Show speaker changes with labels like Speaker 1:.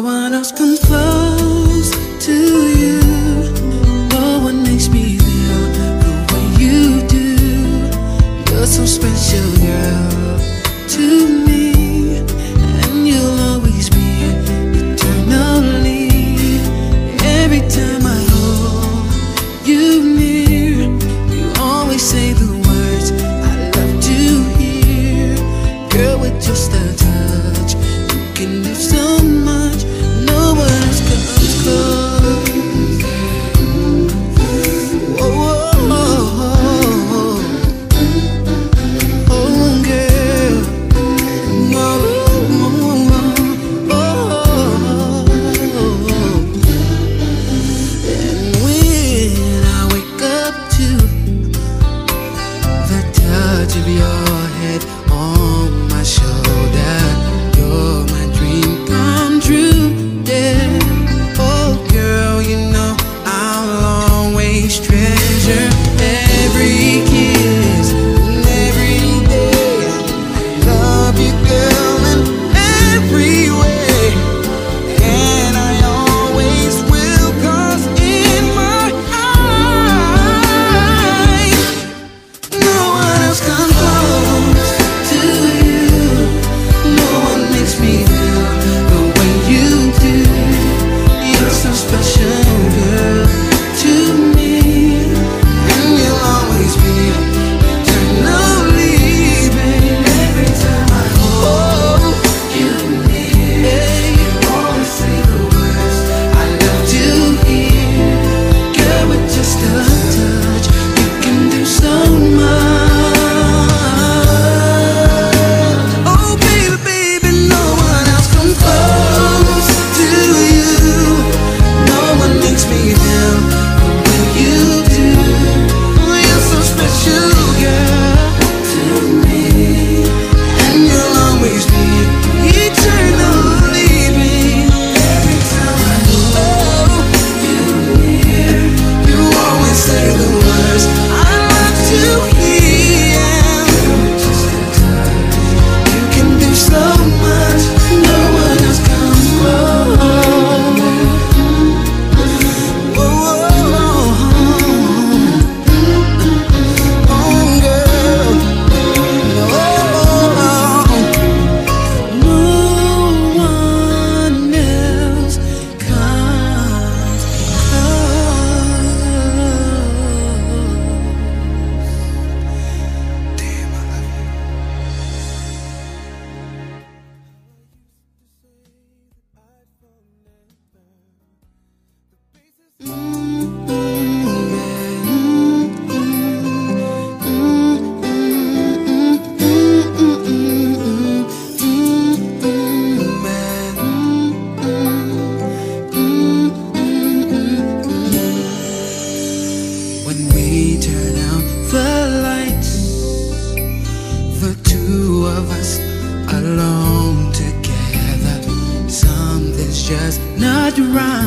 Speaker 1: No one else comes close to you. No one makes me feel the way you do. You're so special, girl, to me, and you'll always be eternally. Every time I hold you near, you always say the words I love to hear. Girl, with just a touch, you can do so much. No one else comes close. Oh, oh, oh, oh, oh, girl. Oh, oh, oh, oh. And when I wake up to the touch of your head on my shoulder, you're my dream come true, yeah. Oh girl, you know I'll always treasure every kiss and every day. I love you, girl, in every way, and I always will, 'cause in my eyes, no one else comes close to you. No one makes me feel the way you do. You're so special, girl, to me, and you'll always be eternally, baby. Every time I hold you near, you always say the words I love to hear. Girl, with just a touch, you can do so much. Oh baby, baby, no one else comes close to you. No one makes me feel the way you do. You're so special, girl, to me, and you'll always be eternally, baby. Every time I hold you near, you always say the words I love to hear. Just a touch, you can do so much. No one else comes close. Oh, oh, oh, girl. Oh, no one else comes close. Damn, I love you. When we turn out the lights, the two of us alone together, something's just not right.